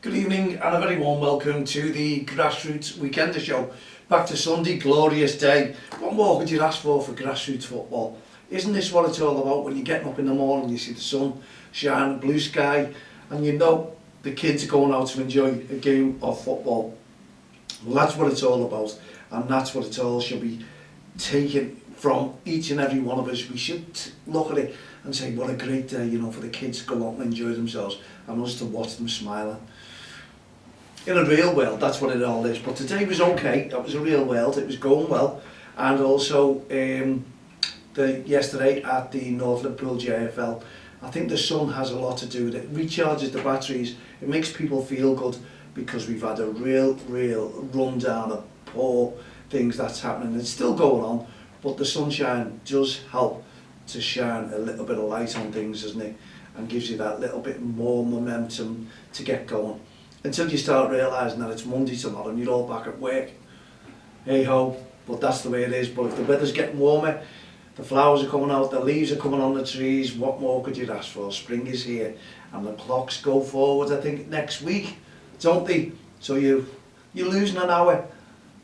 Good evening and a very warm welcome to the Grassroots Weekender Show. Back to Sunday, glorious day. What more could you ask for Grassroots football? Isn't this what it's all about when you're getting up in the morning, you see the sun shine, blue sky, and you know the kids are going out to enjoy a game of football? Well, that's what it's all about, and that's what it all should be taken from each and every one of us. We should look at it and say, what a great day, you know, for the kids to go out and enjoy themselves, and us to watch them smiling. In a real world, that's what it all is. But today was okay. That was a real world. It was going well. And also yesterday at the North Liverpool JFL, I think the sun has a lot to do with it. It recharges the batteries. It makes people feel good because we've had a real rundown of poor things that's happening. It's still going on, but the sunshine does help to shine a little bit of light on things, doesn't it? And gives you that little bit more momentum to get going. Until you start realising that it's Monday tomorrow and you're all back at work. Hey ho, but that's the way it is. But if the weather's getting warmer, the flowers are coming out, the leaves are coming on the trees, what more could you ask for? Spring is here and the clocks go forward, I think, next week, don't they? So you're losing an hour.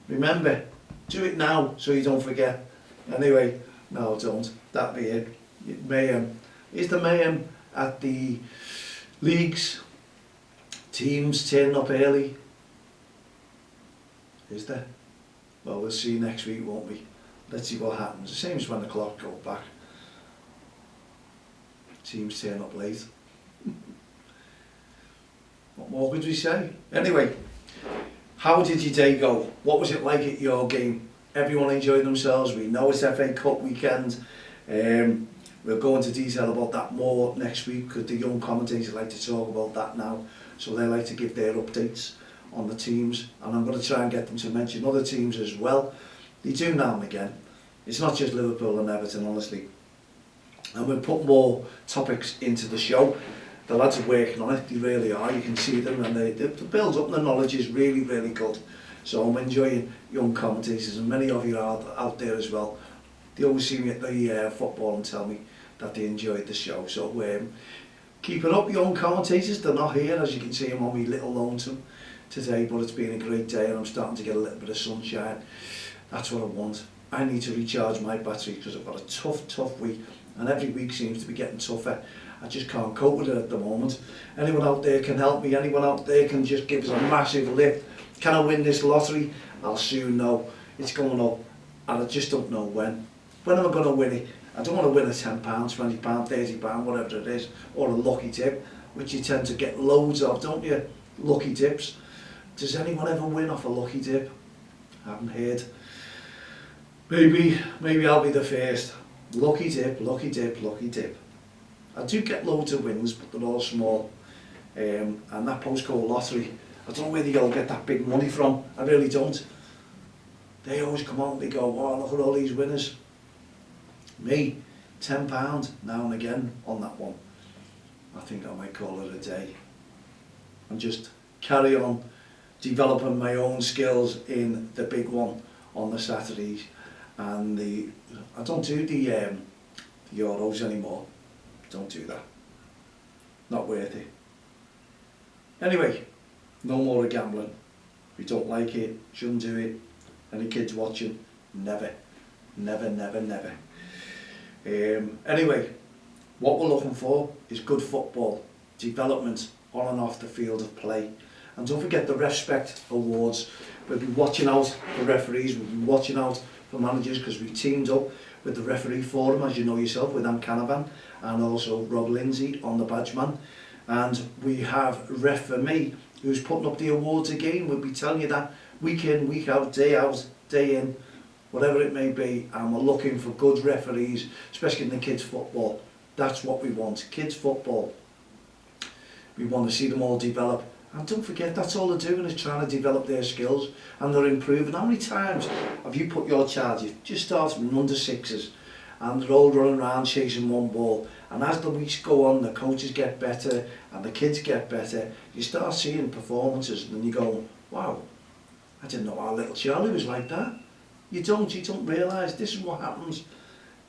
Remember, do it now so you don't forget. Anyway, no, don't. That'd be it. Mayhem. Is the mayhem at the leagues? Teams turning up early? Is there? Well, we'll see next week, won't we? Let's see what happens. The same as when the clock goes back. Teams turn up late. What more could we say? Anyway, how did your day go? What was it like at your game? Everyone enjoyed themselves. We know it's FA Cup weekend. We'll go into detail about that more next week because the young commentators like to talk about that now. So they like to give their updates on the teams, and I'm going to try and get them to mention other teams as well. They do now and again. It's not just Liverpool and Everton, honestly. And we'll put more topics into the show. The lads are working on it, they really are. You can see them, and the build up and the knowledge is really good. So I'm enjoying young commentators, and many of you are out there as well. They always see me at the football and tell me that they enjoyed the show. So keep it up, young commentators. They're not here, as you can see. I'm on my little lonesome today, but it's been a great day and I'm starting to get a little bit of sunshine. That's what I want. I need to recharge my battery because I've got a tough week, and every week seems to be getting tougher. I just can't cope with it at the moment. Anyone out there can help me? Anyone out there can just give us a massive lift? Can I win this lottery? I'll soon know. It's coming up and I just don't know when. When am I going to win it? I don't want to win a £10, £20, £30, whatever it is, or a lucky tip, which you tend to get loads of, don't you? Lucky tips. Does anyone ever win off a lucky tip? I haven't heard. Maybe I'll be the first. Lucky tip. I do get loads of wins, but they're all small. And that postcode lottery, I don't know where they all get that big money from. I really don't. They always come out and they go, wow, look at all these winners. Me, £10 now and again on that one. I think I might call it a day and just carry on developing my own skills in the big one on the Saturdays. And I don't do the Euros anymore. Don't do that. Not worth it. Anyway, no more gambling. If you don't like it, shouldn't do it. Any kids watching? Never. Anyway, what we're looking for is good football, development on and off the field of play. And don't forget the Respect Awards. We'll be watching out for referees, we'll be watching out for managers, because we've teamed up with the Referee Forum, as you know yourself, with Anne Canavan and also Rob Lindsay on the Badgeman. And we have Ref For Me, who's putting up the awards again. We'll be telling you that week in, week out, day in, whatever it may be, and we're looking for good referees, especially in the kids' football. That's what we want, kids' football. We want to see them all develop. And don't forget, that's all they're doing, is trying to develop their skills, and they're improving. How many times have you put your child, you've just started from under sixes, and they're all running around chasing one ball, and as the weeks go on, the coaches get better, and the kids get better, you start seeing performances, and then you go, wow, I didn't know our little Charlie was like that. You don't realise this is what happens.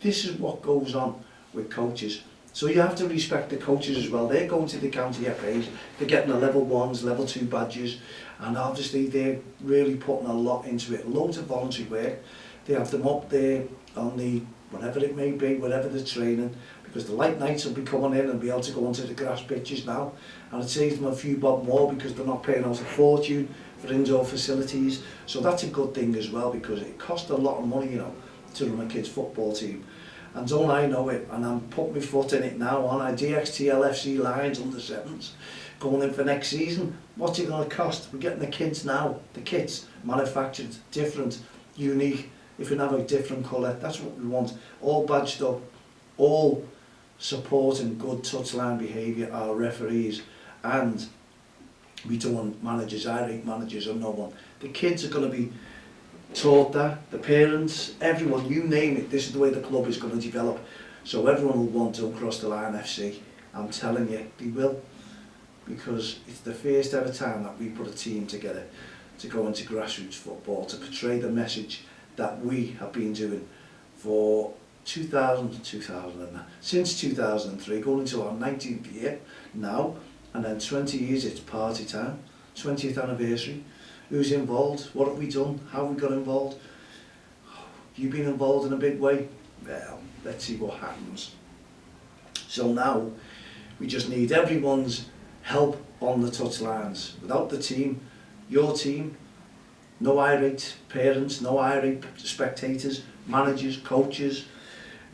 This is what goes on with coaches. So you have to respect the coaches as well. They're going to the county FAs, they're getting the level 1s, level 2 badges, and obviously they're really putting a lot into it. Loads of voluntary work. They have them up there on the, whatever it may be, whatever they're training, because the light nights will be coming in and be able to go onto the grass pitches now, and it saves them a few bob more because they're not paying out a fortune for indoor facilities. So that's a good thing as well, because it costs a lot of money, you know, to run a kids football team. And don't I know it, and I'm putting my foot in it now, on our DXTL FC Lions under 7s going in for next season. What's it going to cost? We're getting the kids now, the kits manufactured, different, unique. If we have a different colour, that's what we want. All badged up, all supporting good touchline behaviour, our referees, and we don't want managers, irate managers or no one. The kids are going to be taught that, the parents, everyone, you name it, this is the way the club is going to develop. So everyone will want to cross the line FC. I'm telling you, they will. Because it's the first ever time that we put a team together to go into grassroots football, to portray the message that we have been doing for since 2003, going into our 19th year now, and then 20 years, it's party time, 20th anniversary. Who's involved? What have we done? How have we got involved? You've been involved in a big way? Well, let's see what happens. So now, we just need everyone's help on the touchlines. Without the team, your team, no irate parents, no irate spectators, managers, coaches,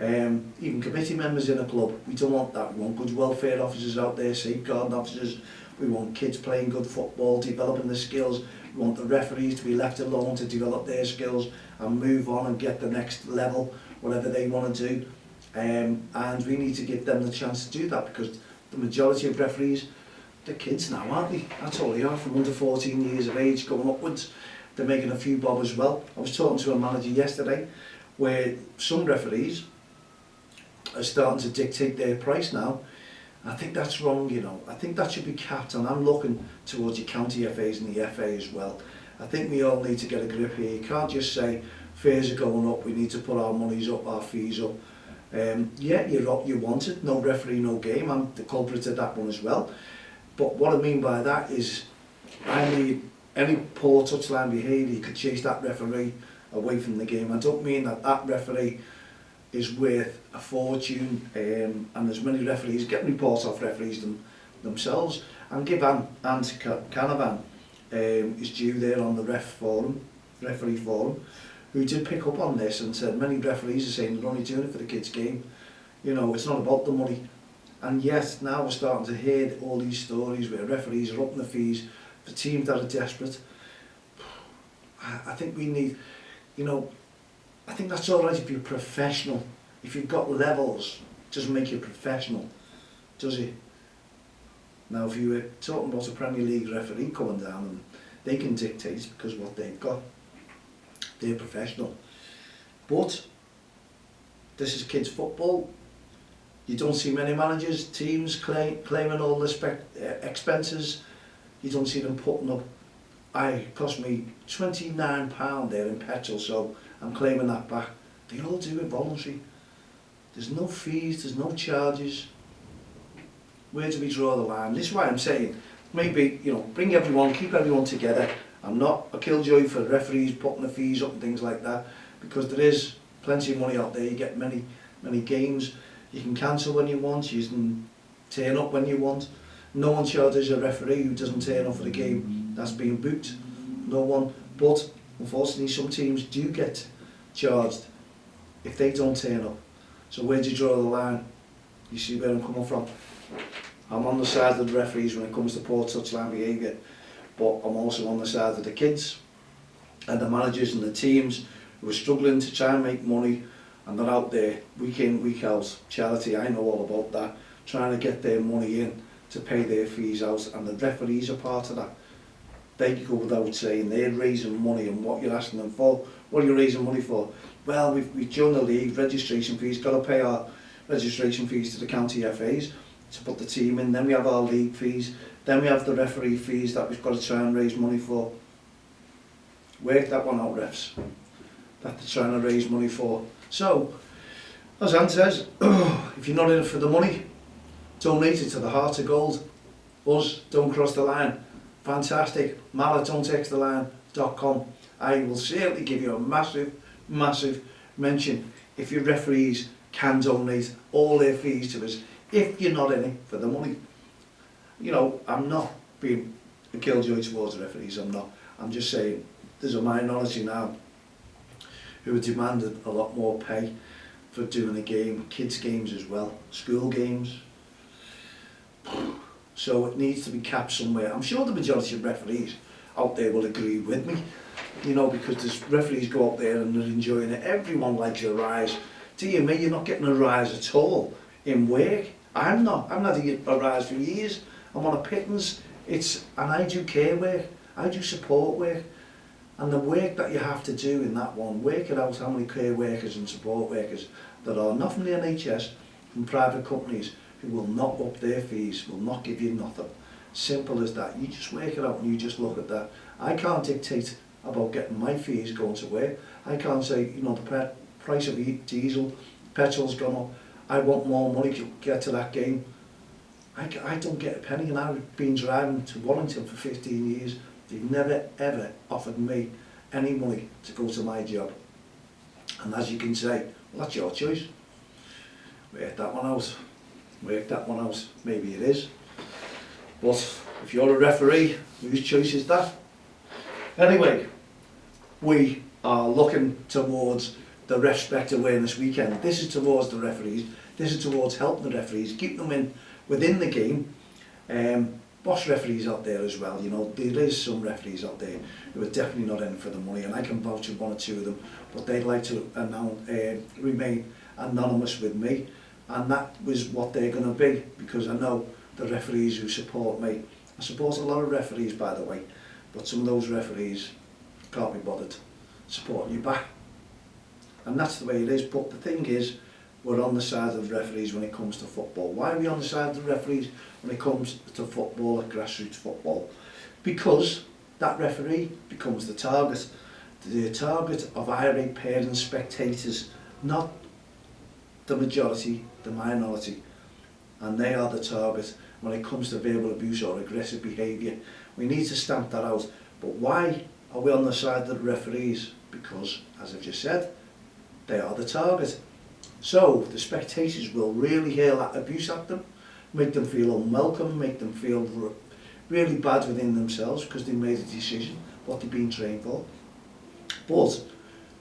even committee members in a club. We don't want that. We want good welfare officers out there, safeguarding officers. We want kids playing good football, developing their skills. We want the referees to be left alone to develop their skills and move on and get the next level, whatever they want to do. And we need to give them the chance to do that, because the majority of referees, they're kids now, aren't they? That's all they are, from under 14 years of age going upwards. They're making a few bob as well. I was talking to a manager yesterday where some referees are starting to dictate their price now. I think that's wrong, you know. I think that should be capped, and I'm looking towards your county FAs and the FA as well. I think we all need to get a grip here. You can't just say fares are going up, we need to put our monies up, our fees up. Yeah, you want it, no referee, no game. I'm the culprit of that one as well. But what I mean by that is, I need any poor touchline behaviour, you could chase that referee away from the game. I don't mean that that referee is worth a fortune, and there's many referees getting reports off referees themselves. And give Ant Canavan is due there on the referee forum, who did pick up on this and said many referees are saying they're only doing it for the kids' game. You know, it's not about the money. And yes, now we're starting to hear all these stories where referees are upping the fees for teams that are desperate. I think we need, you know, I think that's all right if you're professional. If you've got levels, it doesn't make you professional, does it? Now, if you were talking about a Premier League referee coming down, and they can dictate because what they've got, they're professional. But this is kids' football. You don't see many managers, teams claiming all the expenses. You don't see them putting up. It cost me £29 there in petrol, so I'm claiming that back. They all do it voluntary. There's no fees, there's no charges. Where do we draw the line? This is why I'm saying, maybe, you know, bring everyone, keep everyone together. I'm not a killjoy for referees putting the fees up and things like that, because there is plenty of money out there. You get many games. You can cancel when you want, you can turn up when you want. No one charges a referee who doesn't turn up for the game. That's being booked. No one. But unfortunately, some teams do get charged if they don't turn up. So where do you draw the line? You see where I'm coming from? I'm on the side of the referees when it comes to poor touchline behaviour, but I'm also on the side of the kids and the managers and the teams who are struggling to try and make money, and they're out there week in, week out. Charity, I know all about that, trying to get their money in to pay their fees out, and the referees are part of that. They go without saying they're raising money, and what you're asking them for, what are you raising money for? Well, we've joined the league, registration fees, got to pay our registration fees to the county FAs to put the team in, then we have our league fees, then we have the referee fees that we've got to try and raise money for. Work that one out, refs, that they're trying to raise money for. So, as Ant says, if you're not in it for the money, donated to the Heart of Gold. Us, Don't Cross the Line. Fantastic. Mallet.don'ttexttheline.com. I will certainly give you a massive, massive mention if your referees can donate all their fees to us, if you're not in it for the money. You know, I'm not being a killjoy towards the referees, I'm not. I'm just saying there's a minority now who are demanded a lot more pay for doing a game, kids games as well, school games. So it needs to be capped somewhere. I'm sure the majority of referees out there will agree with me, you know, because there's referees go out there and they're enjoying it. Everyone likes a rise. Dear me, you're not getting a rise at all in work. I'm not. I'm not getting a rise for years. I'm on a pittance. And I do care work. I do support work. And the work that you have to do in that one, work it out how many care workers and support workers there are, not from the NHS, from private companies, who will not up their fees, will not give you nothing. Simple as that. You just work it out and you just look at that. I can't dictate about getting my fees going to work. I can't say, you know, the price of diesel, petrol's gone up, I want more money to get to that game. I don't get a penny, and I've been driving to Wellington for 15 years. They've never ever offered me any money to go to my job. And as you can say, well, that's your choice. Work that one out. Work that one out. Maybe it is. But if you're a referee, whose choice is that? Anyway, we are looking towards the Respect Awareness Weekend. This is towards the referees. This is towards helping the referees, keep them in within the game. Boss referees out there as well, you know, there is some referees out there who are definitely not in for the money, and I can vouch for one or two of them, but they'd like to remain anonymous with me, and that was what they're going to be, because I know the referees who support me. I support a lot of referees, by the way, but some of those referees can't be bothered supporting you back, and that's the way it is. But the thing is, we're on the side of the referees when it comes to football. Why are we on the side of the referees when it comes to football, at grassroots football? Because that referee becomes the target of irate parents, spectators, not the majority, the minority. And they are the target when it comes to verbal abuse or aggressive behaviour. We need to stamp that out. But why are we on the side of the referees? Because, as I've just said, they are the target. So the spectators will really hurl that abuse at them, make them feel unwelcome, make them feel really bad within themselves because they made a decision, what they've been trained for. But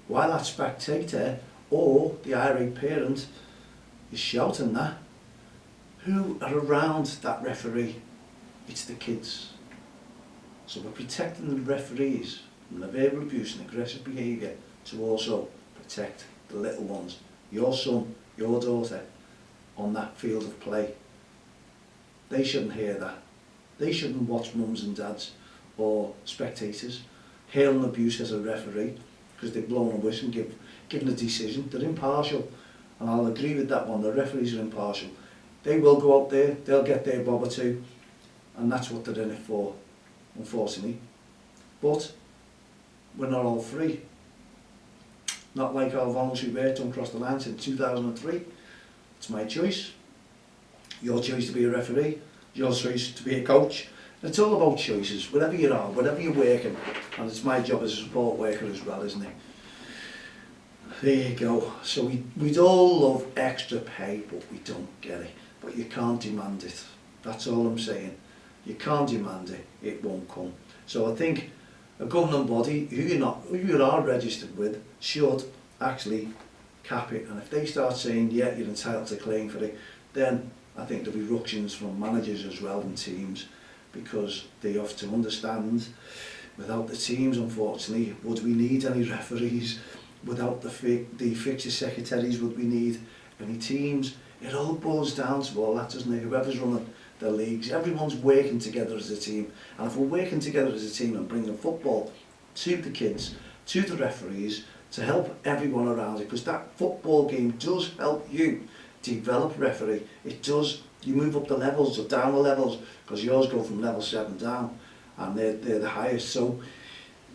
while that spectator or the irate parent is shouting that, who are around that referee? It's the kids. So we're protecting the referees from the verbal abuse and aggressive behaviour to also protect the little ones. Your son, your daughter, on that field of play. They shouldn't hear that. They shouldn't watch mums and dads or spectators hurling abuse as a referee because they've blown a whistle and given a decision. They're impartial, and I'll agree with that one. The referees are impartial. They will go out there, they'll get their bob or two, and that's what they're in it for, unfortunately. But we're not all free. Not like our voluntary work Don't Cross the Line since 2003. It's my choice. Your choice to be a referee. Your choice to be a coach. It's all about choices. Wherever you are, wherever you're working. And it's my job as a support worker as well, isn't it? There you go. So we'd all love extra pay, but we don't get it. But you can't demand it. That's all I'm saying. You can't demand it. It won't come. So I think a governing body who you are registered with should actually cap it, and if they start saying yeah, you're entitled to claim for it, then I think there'll be ructions from managers as well and teams, because they have to understand without the teams, unfortunately, would we need any referees? Without the fixture secretaries, would we need any teams? It all boils down to all that, doesn't it? Whoever's running the leagues, everyone's working together as a team, and if we're working together as a team and bringing football to the kids, to the referees, to help everyone around it, because that football game does help you develop referee. It does. You move up the levels or down the levels, because yours go from level 7 down, and they're the highest. So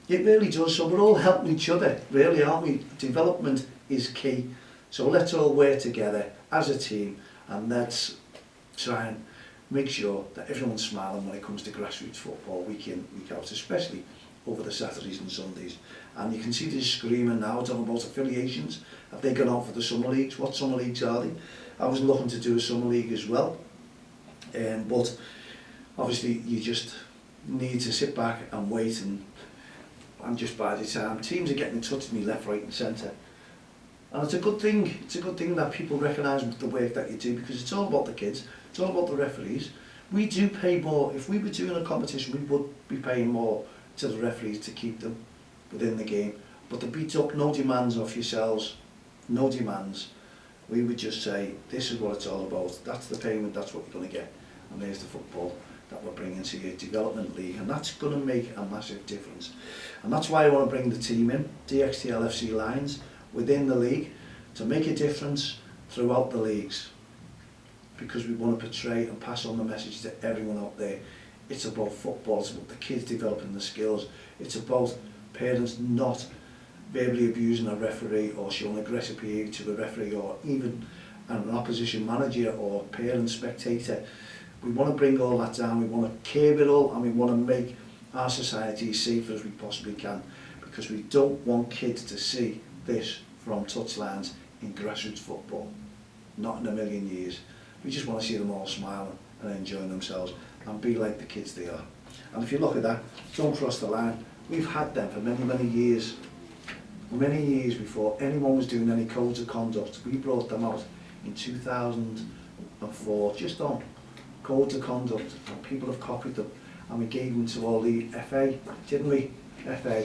it really does. So we're all helping each other, really, aren't we? Development is key. So let's all work together as a team, and let's try and make sure that everyone's smiling when it comes to grassroots football week in, week out, especially over the Saturdays and Sundays. And you can see this screaming now, talking about affiliations. Have they gone out for the summer leagues? What summer leagues are they? I was looking to do a summer league as well. But obviously you just need to sit back and wait, and just by the time teams are getting in touch with me left, right and centre. And it's a good thing. It's a good thing that people recognise the work that you do, because it's all about the kids, it's all about the referees. We do pay more. If we were doing a competition, we would be paying more to the referees to keep them within the game. But to beat up, no demands off yourselves, no demands. We would just say, this is what it's all about. That's the payment, that's what you're going to get. And there's the football that we're bringing to your development league. And that's going to make a massive difference. And that's why I want to bring the team in, DXTL FC Lions, within the league, to make a difference throughout the leagues. Because we want to portray and pass on the message to everyone out there. It's about football, it's about the kids developing the skills. It's about parents not verbally abusing a referee or showing aggressive behaviour to a referee, or even an opposition manager or parent, spectator. We want to bring all that down, we want to curb it all, and we want to make our society as safe as we possibly can, because we don't want kids to see this from touchlines in grassroots football. Not in a million years. We just want to see them all smiling and enjoying themselves and be like the kids they are. And if you look at that, don't cross the line. We've had them for many, many years. Many years before anyone was doing any codes of conduct. We brought them out in 2004, just on codes of conduct, and people have copied them. And we gave them to all the FA, didn't we? FA.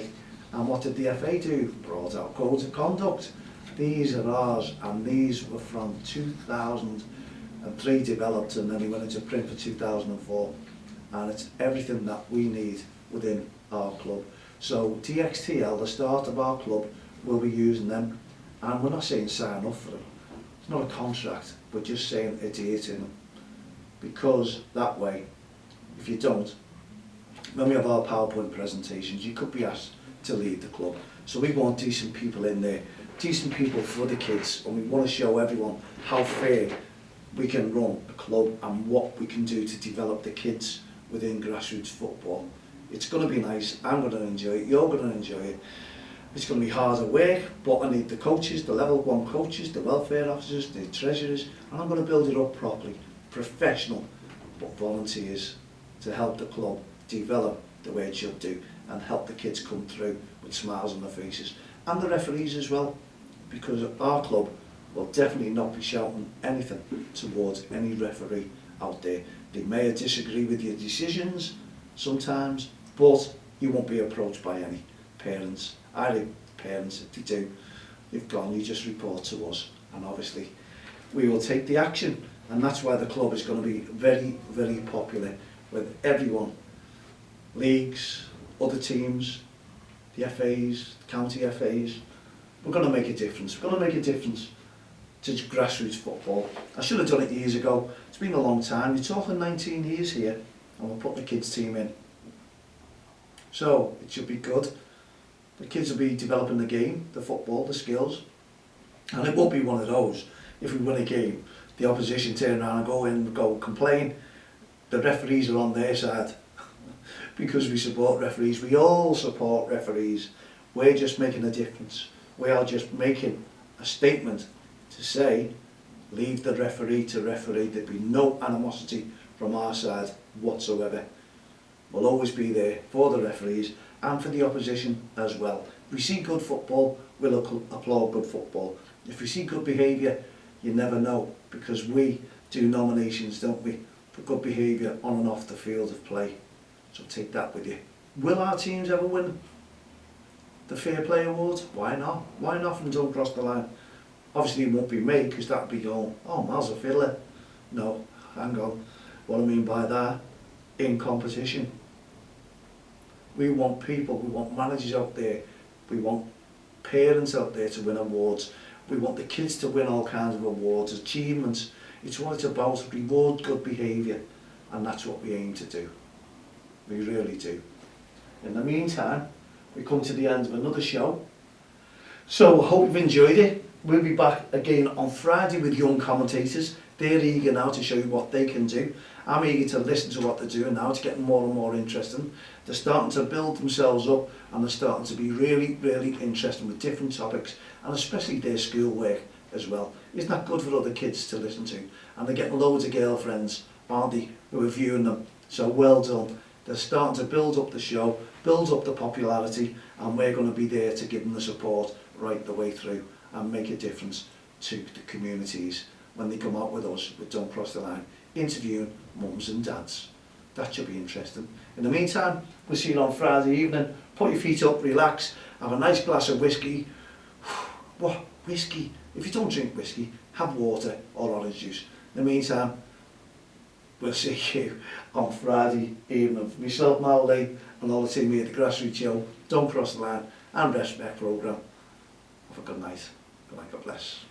And what did the FA do? Brought out codes of conduct. These are ours, and these were from 2003 developed, and then we went into print for 2004. And it's everything that we need within our club. So DXTL, the start of our club, will be using them. And we're not saying sign up for them. It's not a contract. We're just saying adhere to them. Because that way, if you don't, when we have our PowerPoint presentations, you could be asked to lead the club. So we want decent people in there, decent people for the kids, and we want to show everyone how fair we can run a club and what we can do to develop the kids within grassroots football. It's going to be nice, I'm going to enjoy it, you're going to enjoy it. It's going to be harder work, but I need the coaches, the level 1 coaches, the welfare officers, the treasurers, and I'm going to build it up properly. Professional, but volunteers to help the club develop the way it should do and help the kids come through with smiles on their faces, and the referees as well, because our club will definitely not be shouting anything towards any referee out there. They may disagree with your decisions sometimes, but you won't be approached by any parents. Either parents, if they do, you've gone, you just report to us, and obviously we will take the action. And that's why the club is going to be very, very popular with everyone. Leagues, other teams, the FAs, the county FAs. We're going to make a difference. We're going to make a difference to grassroots football. I should have done it years ago. It's been a long time. You're talking 19 years here, and we're putting the kids team in. So it should be good. The kids will be developing the game, the football, the skills. And it won't be one of those, if we win a game, the opposition turn around and go complain. The referees are on their side because we support referees. We all support referees. We're just making a difference. We are just making a statement to say, leave the referee to referee. There'll be no animosity from our side whatsoever. We'll always be there for the referees and for the opposition as well. If we see good football, we'll applaud good football. If we see good behaviour, you never know, because we do nominations, don't we, for good behaviour on and off the field of play. So take that with you. Will our teams ever win the Fair Play Award? Why not? Why not from Don't Cross the Line? Obviously it won't be me, because that'd be going, oh, Mal's a fiddler. No, hang on. What I mean by that, in competition. We want people, we want managers out there, we want parents out there to win awards. We want the kids to win all kinds of awards, achievements. It's what it's about, reward good behaviour, and that's what we aim to do. We really do. In the meantime, we come to the end of another show. So I hope you've enjoyed it. We'll be back again on Friday with young commentators. They're eager now to show you what they can do. I'm eager to listen to what they're doing now. It's getting more and more interesting. They're starting to build themselves up, and they're starting to be really, really interesting with different topics, and especially their schoolwork as well. Isn't that good for other kids to listen to? And they're getting loads of girlfriends, aren't they, who are viewing them. So well done. They're starting to build up the show, build up the popularity, and we're going to be there to give them the support right the way through and make a difference to the communities when they come out with us with Don't Cross the Line, interviewing mums and dads. That should be interesting. In the meantime, we'll see you on Friday evening. Put your feet up, relax, have a nice glass of whiskey. What? Whiskey? If you don't drink whiskey, have water or orange juice. In the meantime, we'll see you on Friday evening. For myself, Malday, and all the team here at the Grassroots Show, Don't Cross the Line, and Respect programme. Have a good night. Good night, God bless.